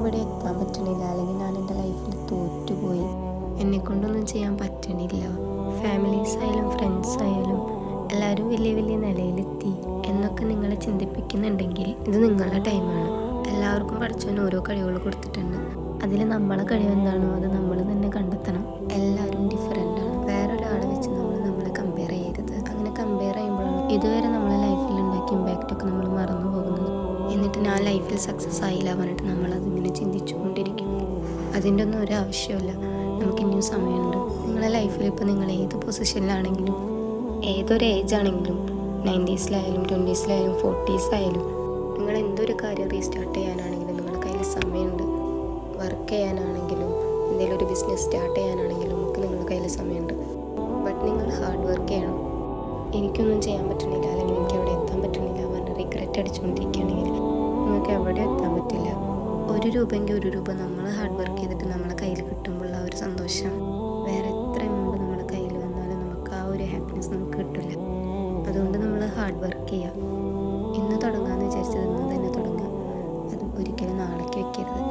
ഇവിടെ എത്താൻ പറ്റണില്ല, അല്ലെങ്കിൽ ഞാൻ എൻ്റെ ലൈഫിൽ തോറ്റുപോയി, എന്നെക്കൊണ്ടൊന്നും ചെയ്യാൻ പറ്റണില്ല, ഫാമിലീസ് ആയാലും ഫ്രണ്ട്സ് ആയാലും എല്ലാവരും വലിയ വലിയ നിലയിലെത്തി എന്നൊക്കെ നിങ്ങളെ ചിന്തിപ്പിക്കുന്നുണ്ടെങ്കിൽ ഇത് നിങ്ങളുടെ ടൈമാണ്. എല്ലാവർക്കും പഠിച്ചവന് ഓരോ കഴിവുകൾ കൊടുത്തിട്ടുണ്ട്. അതിൽ നമ്മളെ കഴിവ് എന്താണോ അത് നമ്മൾ തന്നെ കണ്ടെത്തണം. എല്ലാവരും ഡിഫറെൻ്റ് ആണ്. വേറൊരാളെ വെച്ച് നമ്മളെ കമ്പയർ ചെയ്യരുത്. അങ്ങനെ കമ്പയർ ചെയ്യുമ്പോഴാണ് ഇതുവരെ നമ്മളെ ലൈഫിൽ ഉണ്ടാക്കിയ ഇമ്പാക്റ്റൊക്കെ നമ്മൾ മറന്നു പോകുന്നത്. എന്നിട്ട് ഞാൻ ലൈഫിൽ സക്സസ് ആയില്ല പറഞ്ഞിട്ട് നമ്മളതിങ്ങനെ ചിന്തിച്ചുകൊണ്ടിരിക്കും. അതിൻ്റെ ഒന്നും ഒരു ആവശ്യമില്ല. നമുക്ക് ഇനിയും സമയമുണ്ട്. നിങ്ങളെ ലൈഫിൽ ഇപ്പോൾ നിങ്ങൾ ഏത് പൊസിഷനിലാണെങ്കിലും ഏതൊരു ഏജ് ആണെങ്കിലും 90s-ലായാലും 20s-ലായാലും 40s-ആയാലും നിങ്ങൾ എന്തൊരു കാര്യം റീസ്റ്റാർട്ട് ചെയ്യാനാണെങ്കിലും നിങ്ങളുടെ കയ്യിൽ സമയമുണ്ട്. വർക്ക് ചെയ്യാനാണെങ്കിലും എന്തെങ്കിലും ഒരു ബിസിനസ് സ്റ്റാർട്ട് ചെയ്യാനാണെങ്കിലും ഒക്കെ നിങ്ങളുടെ കയ്യിൽ സമയമുണ്ട്. ബട്ട് നിങ്ങൾ ഹാർഡ് വർക്ക് ചെയ്യണം. എനിക്കൊന്നും ചെയ്യാൻ പറ്റണില്ല, അല്ലെങ്കിൽ എനിക്ക് അവിടെ എത്താൻ പറ്റണില്ല പറഞ്ഞ് റിഗ്രറ്റ് അടിച്ചുകൊണ്ടിരിക്കുകയാണെങ്കിൽ നിങ്ങൾക്ക് എവിടെ എത്താൻ പറ്റില്ല. ഒരു രൂപയെങ്കിൽ ഒരു രൂപ നമ്മൾ ഹാർഡ് വർക്ക് ചെയ്തിട്ട് നമ്മളെ കയ്യിൽ കിട്ടുമ്പോഴുള്ള ആ ഒരു സന്തോഷം വേറെ എത്ര എമൗണ്ട് നമ്മുടെ കയ്യിൽ വന്നാലും നമുക്ക് ആ ഒരു ഹാപ്പിനെസ് നമുക്ക് കിട്ടില്ല. അതുകൊണ്ട് നമ്മൾ ഹാർഡ് വർക്ക് ചെയ്യുക. ഇന്ന് തുടങ്ങാമെന്ന് വിചാരിച്ചത് ഇന്ന് തന്നെ തുടങ്ങുക. അത് ഒരിക്കലും നാളേക്ക് വെക്കരുത്.